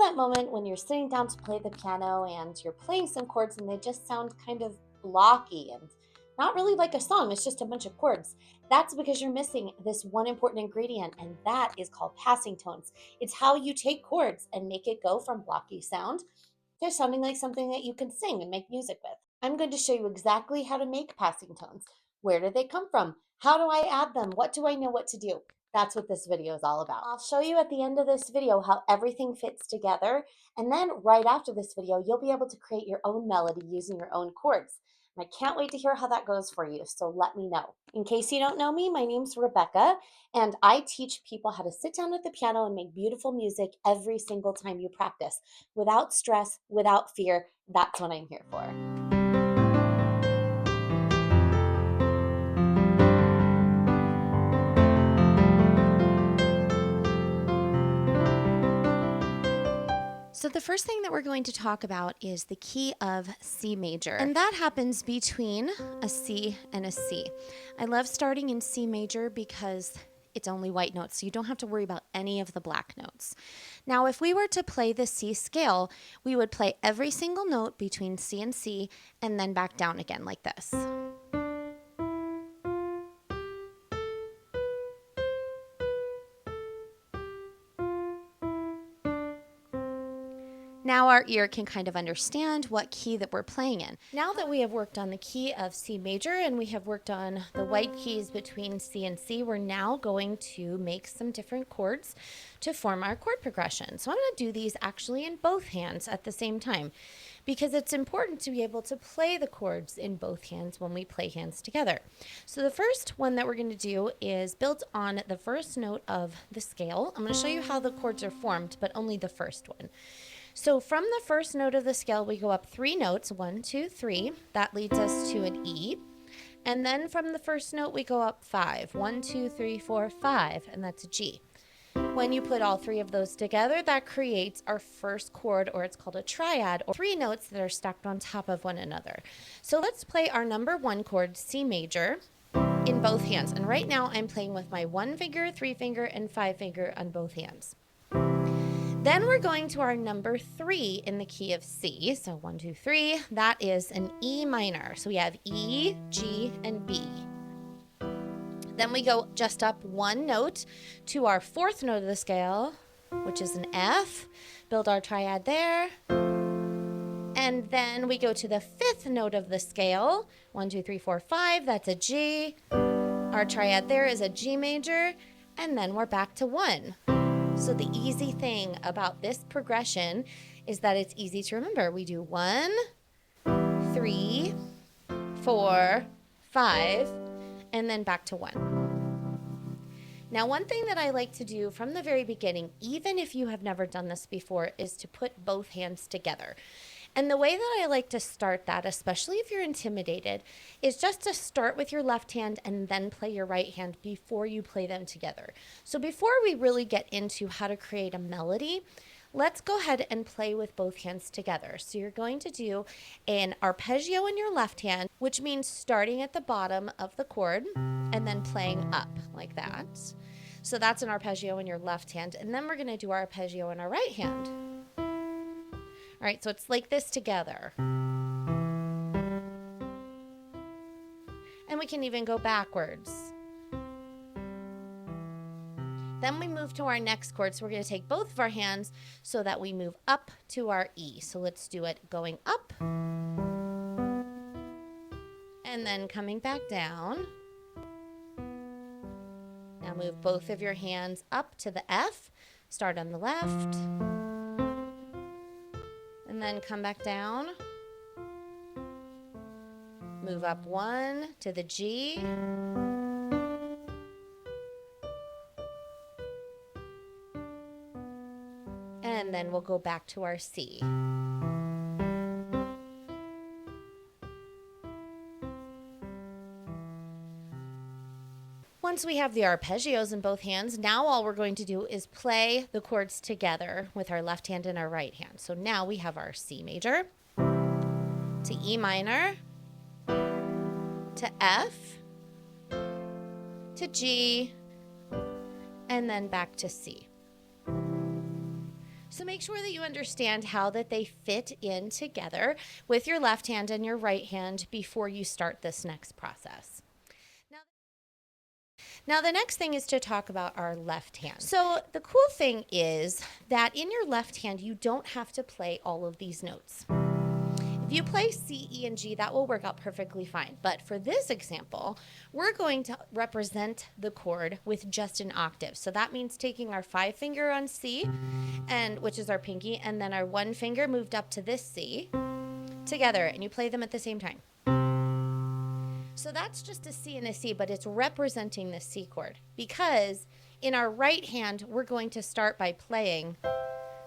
that moment when you're sitting down to play the piano and you're playing some chords and they just sound kind of blocky and not really like a song, it's just a bunch of chords? That's because you're missing this one important ingredient, and that is called passing tones. It's how you take chords and make it go from blocky sound to sounding like something that you can sing and make music with. I'm going to show you exactly how to make passing tones. Where do they come from? How do I add them? What do I know what to do? That's what this video is all about. I'll show you at the end of this video how everything fits together. And then right after this video, you'll be able to create your own melody using your own chords. And I can't wait to hear how that goes for you, so let me know. In case you don't know me, my name's Rebecca, and I teach people how to sit down at the piano and make beautiful music every single time you practice, without stress, without fear. That's what I'm here for. So the first thing that we're going to talk about is the key of C major, and that happens between a C and a C. I love starting in C major because it's only white notes, so you don't have to worry about any of the black notes. Now, if we were to play the C scale, we would play every single note between C and C and then back down again like this. Now our ear can kind of understand what key that we're playing in. Now that we have worked on the key of C major and we have worked on the white keys between C and C, we're now going to make some different chords to form our chord progression. So I'm going to do these actually in both hands at the same time, because it's important to be able to play the chords in both hands when we play hands together. So the first one that we're going to do is built on the first note of the scale. I'm going to show you how the chords are formed, but only the first one. So from the first note of the scale, we go up 3 notes, 1, 2, 3. That leads us to an E. And then from the first note, we go up 5, 1, 2, 3, 4, 5, and that's a G. When you put all 3 of those together, that creates our first chord, or it's called a triad, or 3 notes that are stacked on top of one another. So let's play our number 1 chord, C major, in both hands. And right now I'm playing with my 1 finger, 3 finger, and 5 finger on both hands. Then we're going to our number 3 in the key of C. So 1, 2, 3, that is an E minor. So we have E, G, and B. Then we go just up 1 note to our 4th note of the scale, which is an F. Build our triad there. And then we go to the 5th note of the scale, 1, 2, 3, 4, 5, that's a G. Our triad there is a G major, and then we're back to 1. So the easy thing about this progression is that it's easy to remember. We do 1, 3, 4, 5, and then back to 1. Now, one thing that I like to do from the very beginning, even if you have never done this before, is to put both hands together. And the way that I like to start that, especially if you're intimidated, is just to start with your left hand and then play your right hand before you play them together. So before we really get into how to create a melody, let's go ahead and play with both hands together. So you're going to do an arpeggio in your left hand, which means starting at the bottom of the chord and then playing up like that. So that's an arpeggio in your left hand. And then we're going to do our arpeggio in our right hand. All right, so it's like this together. And we can even go backwards. Then we move to our next chord. So we're going to take both of our hands so that we move up to our E. So let's do it going up. And then coming back down. Now move both of your hands up to the F. Start on the left. And then come back down. Move up 1 to the G. And then we'll go back to our C. Once we have the arpeggios in both hands, now all we're going to do is play the chords together with our left hand and our right hand. So now we have our C major to E minor to F to G and then back to C. So make sure that you understand how that they fit in together with your left hand and your right hand before you start this next process. Now, the next thing is to talk about our left hand. So the cool thing is that in your left hand, you don't have to play all of these notes. If you play C, E, and G, that will work out perfectly fine. But for this example, we're going to represent the chord with just an octave. So that means taking our 5 finger on C, and which is our pinky, and then our 1 finger moved up to this C together, and you play them at the same time. So that's just a C and a C, but it's representing the C chord, because in our right hand, we're going to start by playing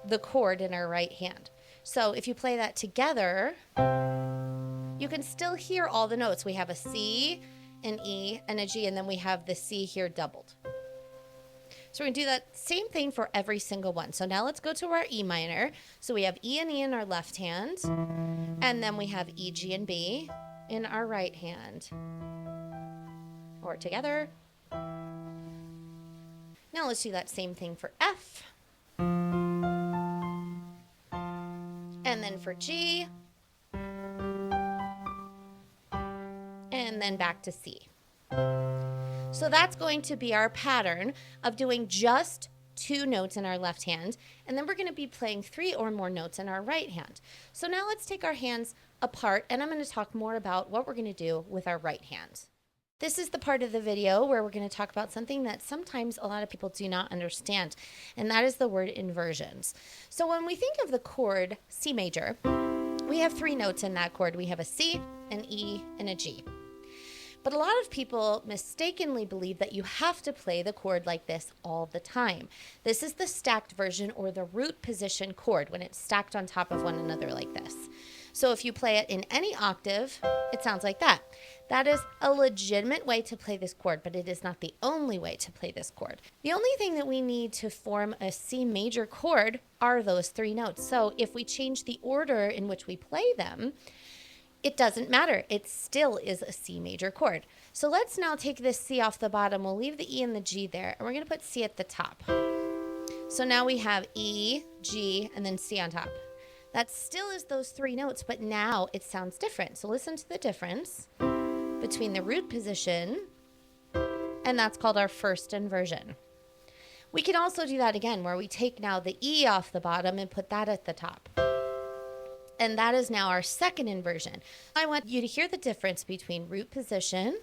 the chord in our right hand. So if you play that together, you can still hear all the notes. We have a C, an E, and a G, and then we have the C here doubled. So we're going to do that same thing for every single one. So now let's go to our E minor. So we have E and E in our left hand, and then we have E, G, and B in our right hand, or together. Now let's do that same thing for F, and then for G, and then back to C. So that's going to be our pattern of doing just 2 notes in our left hand, and then we're going to be playing 3 or more notes in our right hand. So now let's take our hands apart, and I'm going to talk more about what we're going to do with our right hand. This is the part of the video where we're going to talk about something that sometimes a lot of people do not understand, and that is the word inversions. So when we think of the chord C major, we have 3 notes in that chord. We have a C, an E, and a G. But a lot of people mistakenly believe that you have to play the chord like this all the time. This is the stacked version, or the root position chord, when it's stacked on top of one another like this. So if you play it in any octave, it sounds like that. That is a legitimate way to play this chord, but it is not the only way to play this chord. The only thing that we need to form a C major chord are those 3 notes. So if we change the order in which we play them, it doesn't matter. It still is a C major chord. So let's now take this C off the bottom. We'll leave the E and the G there, and we're going to put C at the top. So now we have E, G, and then C on top. That still is those 3 notes, but now it sounds different. So listen to the difference between the root position, and that's called our first inversion. We can also do that again, where we take now the E off the bottom and put that at the top. And that is now our second inversion. I want you to hear the difference between root position,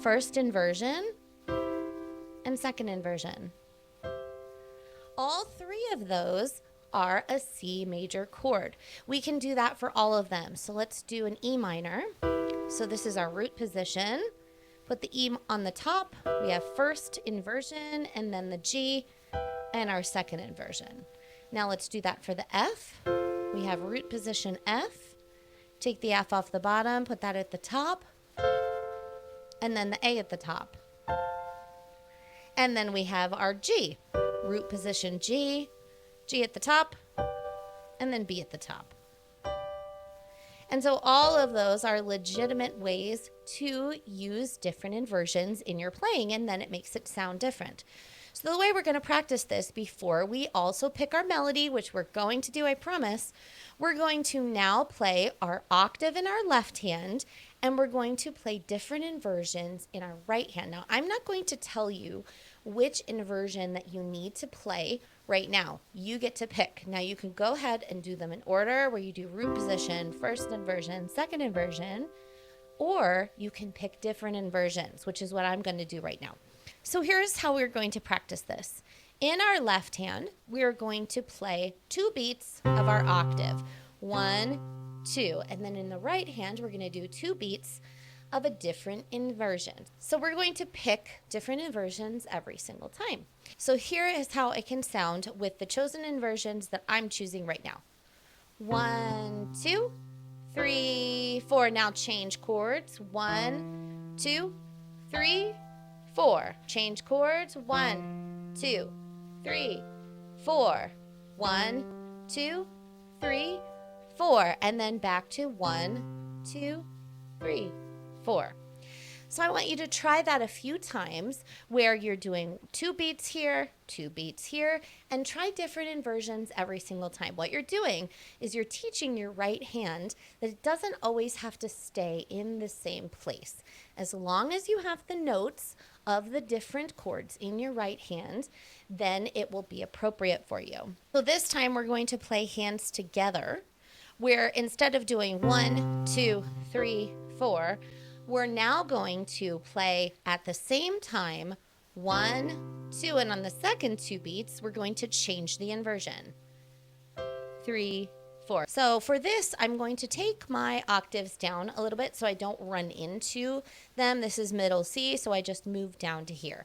first inversion, and second inversion. All 3 of those are a C major chord. We can do that for all of them. So let's do an E minor. So this is our root position. Put the E on the top. We have first inversion, and then the G, and our second inversion. Now let's do that for the F. We have root position F. Take the F off the bottom, put that at the top, and then the A at the top. And then we have our G. Root position G, G at the top, and then B at the top. And so all of those are legitimate ways to use different inversions in your playing, and then it makes it sound different. So the way we're going to practice this before we also pick our melody, which we're going to do, I promise, we're going to now play our octave in our left hand, and we're going to play different inversions in our right hand. Now, I'm not going to tell you which inversion that you need to play right now. You get to pick. Now, you can go ahead and do them in order, where you do root position, first inversion, second inversion, or you can pick different inversions, which is what I'm going to do right now. So here's how we're going to practice this. In our left hand, we're going to play 2 beats of our octave. 1, 2. And then in the right hand, we're going to do 2 beats of a different inversion. So we're going to pick different inversions every single time. So here is how it can sound with the chosen inversions that I'm choosing right now. 1, 2, 3, 4. Now change chords. 1, 2, 3, 4. Change chords. 1, 2, 3, 4. 1, 2, 3, 4. And then back to 1, 2, 3, 4. So I want you to try that a few times where you're doing 2 beats here, 2 beats here, and try different inversions every single time. What you're doing is you're teaching your right hand that it doesn't always have to stay in the same place. As long as you have the notes of the different chords in your right hand, then it will be appropriate for you. So this time we're going to play hands together, where instead of doing 1, 2, 3, 4, we're now going to play at the same time 1, 2, and on the second 2 beats, we're going to change the inversion. 3, 4. So for this, I'm going to take my octaves down a little bit so I don't run into them. This is middle C, so I just move down to here.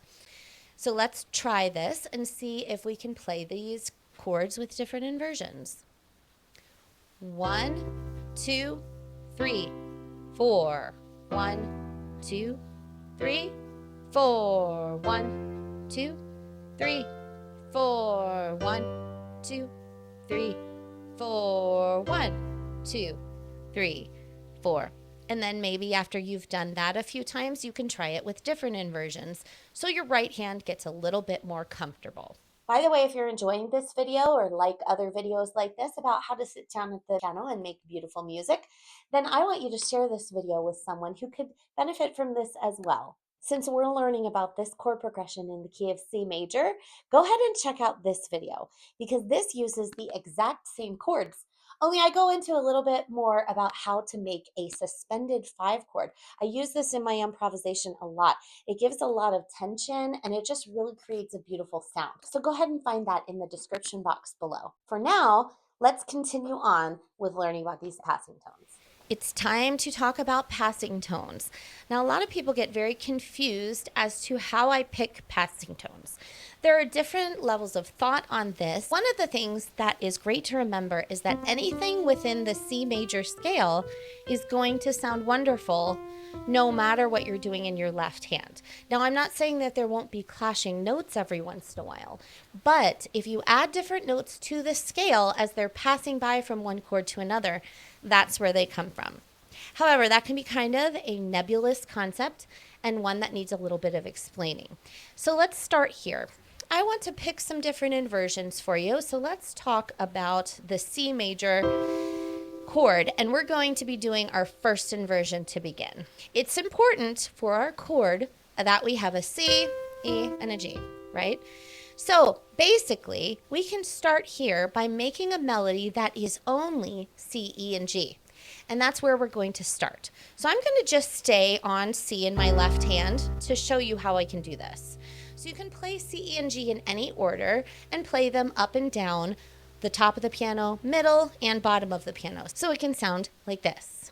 So let's try this and see if we can play these chords with different inversions. 1, 2, 3, 4. 1, 2, 3, 4. 1, 2, 3, 4. 1, 2, 3, 4. 1, 2, 3, 4. And then maybe after you've done that a few times, you can try it with different inversions so your right hand gets a little bit more comfortable. By the way, if you're enjoying this video or like other videos like this about how to sit down at the piano and make beautiful music, then I want you to share this video with someone who could benefit from this as well. Since we're learning about this chord progression in the key of C major, go ahead and check out this video because this uses the exact same chords. Only I go into a little bit more about how to make a suspended 5 chord. I use this in my improvisation a lot. It gives a lot of tension and it just really creates a beautiful sound. So go ahead and find that in the description box below. For now, let's continue on with learning about these passing tones. It's time to talk about passing tones. Now, a lot of people get very confused as to how I pick passing tones. There are different levels of thought on this. One of the things that is great to remember is that anything within the C major scale is going to sound wonderful no matter what you're doing in your left hand. Now, I'm not saying that there won't be clashing notes every once in a while, but if you add different notes to the scale as they're passing by from one chord to another, that's where they come from. However, that can be kind of a nebulous concept and one that needs a little bit of explaining. So let's start here. I want to pick some different inversions for you. So let's talk about the C major chord, and we're going to be doing our first inversion to begin. It's important for our chord that we have a C, E, and a G, right? So basically, we can start here by making a melody that is only C, E, and G. And that's where we're going to start. So I'm going to just stay on C in my left hand to show you how I can do this. So you can play C, E, and G in any order and play them up and down the top of the piano, middle, and bottom of the piano. So it can sound like this.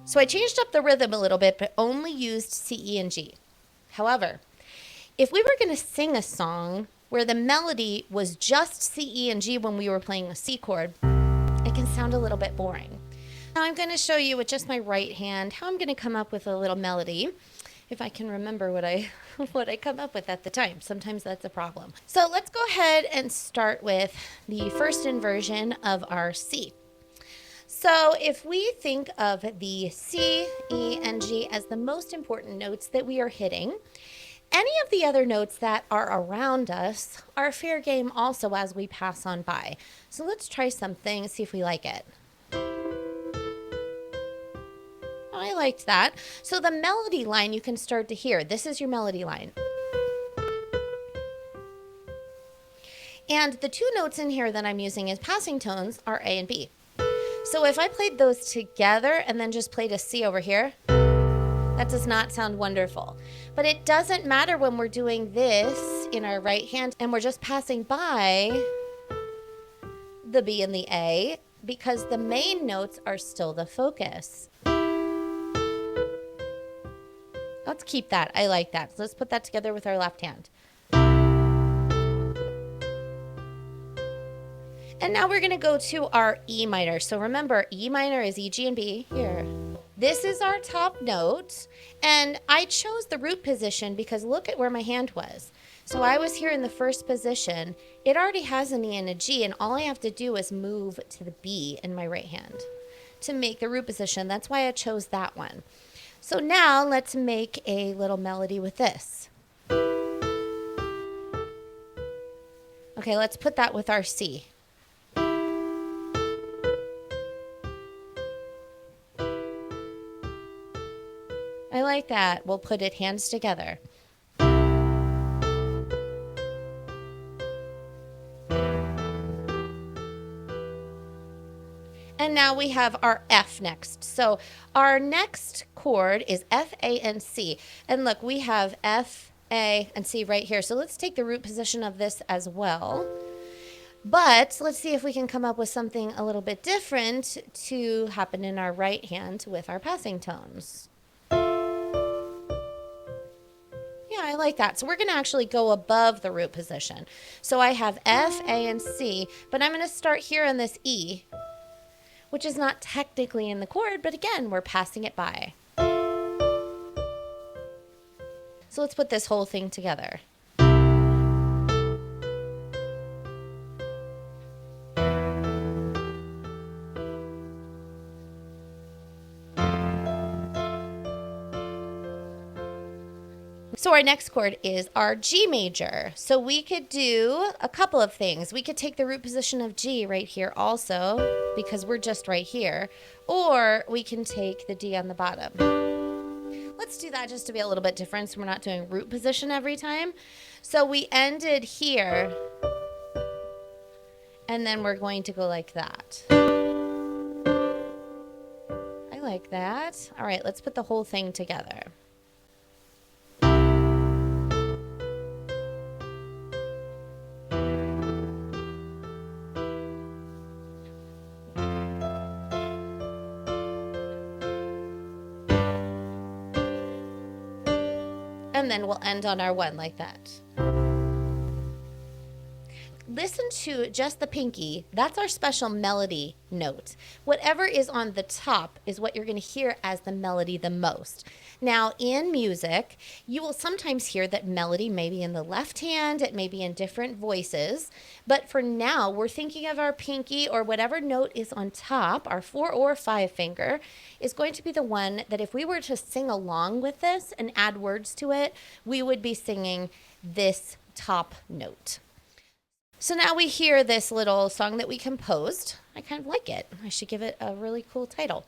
So I changed up the rhythm a little bit, but only used C, E, and G. However, if we were going to sing a song where the melody was just C, E, and G when we were playing a C chord, it can sound a little bit boring. Now I'm going to show you with just my right hand how I'm going to come up with a little melody, if I can remember what I come up with at the time. Sometimes that's a problem. So let's go ahead and start with the first inversion of our C. So if we think of the C, E, and G as the most important notes that we are hitting, any of the other notes that are around us are fair game also as we pass on by. So let's try something, see if we like it. I liked that. So the melody line you can start to hear. This is your melody line. And the 2 notes in here that I'm using as passing tones are A and B. So if I played those together and then just played a C over here, that does not sound wonderful. But it doesn't matter when we're doing this in our right hand and we're just passing by the B and the A because the main notes are still the focus. Let's keep that. I like that. So let's put that together with our left hand. And now we're going to go to our E minor. So remember, E minor is E, G, and B here. This is our top note, and I chose the root position because look at where my hand was. So I was here in the first position. It already has an E and a G, and all I have to do is move to the B in my right hand to make the root position. That's why I chose that one. So now let's make a little melody with this. Okay, let's put that with our C. I like that. We'll put it hands together. And now we have our F next. So our next chord is F, A, and C. And look, we have F, A, and C right here. So let's take the root position of this as well. But let's see if we can come up with something a little bit different to happen in our right hand with our passing tones. Yeah, I like that. So we're going to actually go above the root position. So I have F, A, and C, but I'm going to start here on this E, which is not technically in the chord, but again, we're passing it by. So let's put this whole thing together. So our next chord is our G major. So we could do a couple of things. We could take the root position of G right here also, because we're just right here, or we can take the D on the bottom. Let's do that just to be a little bit different so we're not doing root position every time. So we ended here, and then we're going to go like that. I like that. All right, let's put the whole thing together. And then we'll end on our one like that. Listen to just the pinky. That's our special melody note. Whatever is on the top is what you're going to hear as the melody the most. Now, in music, you will sometimes hear that melody may be in the left hand, it may be in different voices, but for now, we're thinking of our pinky or whatever note is on top, our 4 or 5 finger, is going to be the one that if we were to sing along with this and add words to it, we would be singing this top note. So now we hear this little song that we composed. I kind of like it. I should give it a really cool title.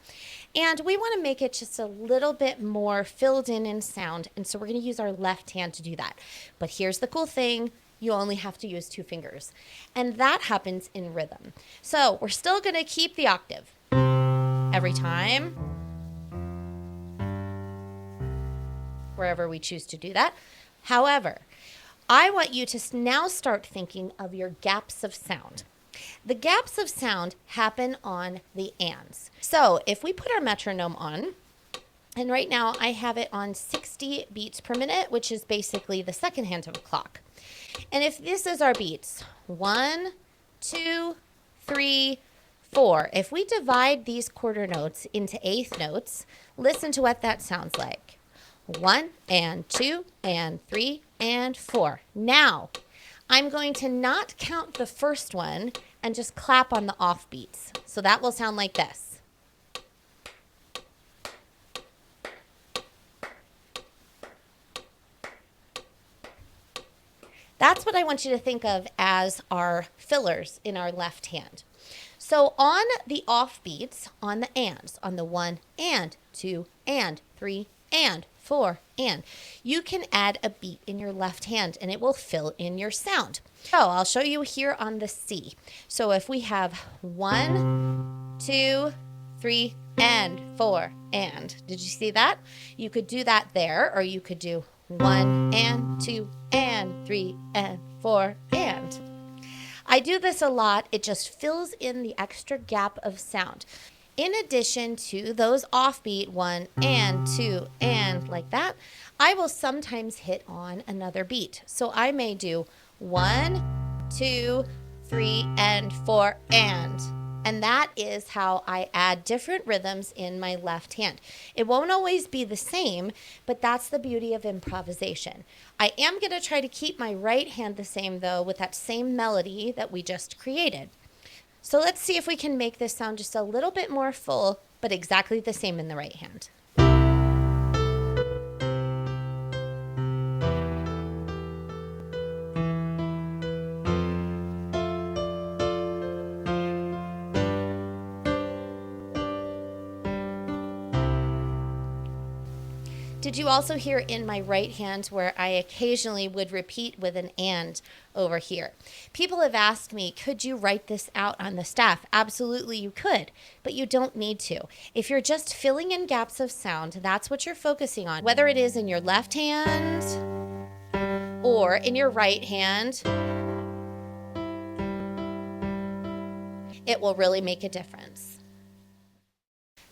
And we want to make it just a little bit more filled in sound. And so we're going to use our left hand to do that. But here's the cool thing. You only have to use 2 fingers. And that happens in rhythm. So we're still going to keep the octave every time, wherever we choose to do that. However, I want you to now start thinking of your gaps of sound. The gaps of sound happen on the ands. So if we put our metronome on, and right now I have it on 60 beats per minute, which is basically the second hand of a clock. And if this is our beats, 1, 2, 3, 4. If we divide these quarter notes into eighth notes, listen to what that sounds like. 1 and 2 and 3 and 4. Now, I'm going to not count the first one and just clap on the off beats. So that will sound like this. That's what I want you to think of as our fillers in our left hand. So on the off beats, on the ands, on the 1 and 2 and 3 and 4 and, you can add a beat in your left hand and it will fill in your sound. So I'll show you here on the C. So if we have 1, 2, 3 and 4 and, did you see that? You could do that there, or you could do 1 and 2 and 3 and 4 and. I do this a lot. It just fills in the extra gap of sound. In addition to those offbeat 1 and 2 and like that, I will sometimes hit on another beat. So I may do 1, 2, 3 and 4 and. And that is how I add different rhythms in my left hand. It won't always be the same, but that's the beauty of improvisation. I am going to try to keep my right hand the same, though, with that same melody that we just created. So let's see if we can make this sound just a little bit more full, but exactly the same in the right hand. Did you also hear in my right hand where I occasionally would repeat with an and over here? People have asked me, could you write this out on the staff? Absolutely, you could, but you don't need to. If you're just filling in gaps of sound, that's what you're focusing on. Whether it is in your left hand or in your right hand, it will really make a difference.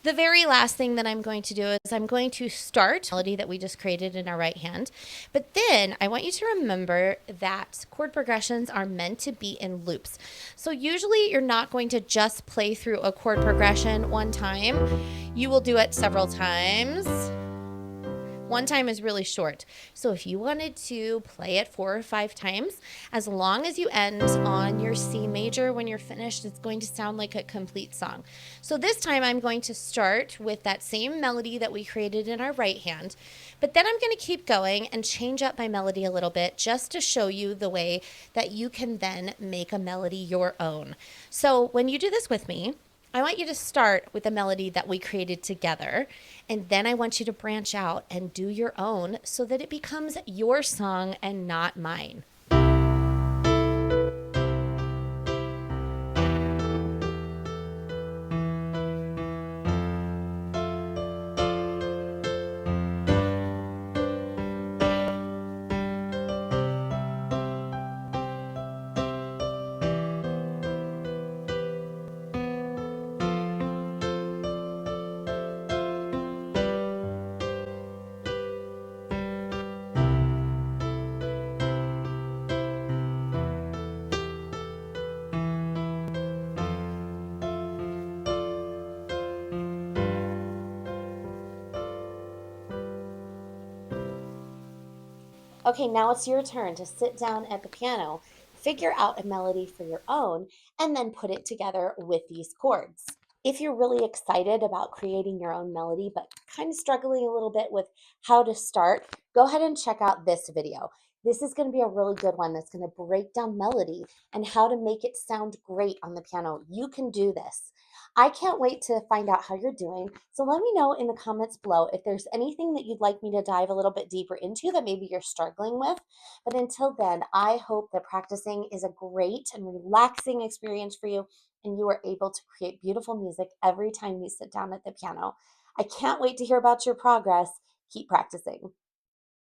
The very last thing that I'm going to do is I'm going to start the melody that we just created in our right hand. But then I want you to remember that chord progressions are meant to be in loops. So usually you're not going to just play through a chord progression one time. You will do it several times. One time is really short. So if you wanted to play it 4 or 5 times, as long as you end on your C major when you're finished, it's going to sound like a complete song. So this time I'm going to start with that same melody that we created in our right hand, but then I'm going to keep going and change up my melody a little bit just to show you the way that you can then make a melody your own. So when you do this with me, I want you to start with the melody that we created together, and then I want you to branch out and do your own so that it becomes your song and not mine. Okay, now it's your turn to sit down at the piano, figure out a melody for your own, and then put it together with these chords. If you're really excited about creating your own melody, but kind of struggling a little bit with how to start, go ahead and check out this video. This is going to be a really good one that's going to break down melody and how to make it sound great on the piano. You can do this. I can't wait to find out how you're doing. So let me know in the comments below if there's anything that you'd like me to dive a little bit deeper into that maybe you're struggling with. But until then, I hope that practicing is a great and relaxing experience for you and you are able to create beautiful music every time you sit down at the piano. I can't wait to hear about your progress. Keep practicing.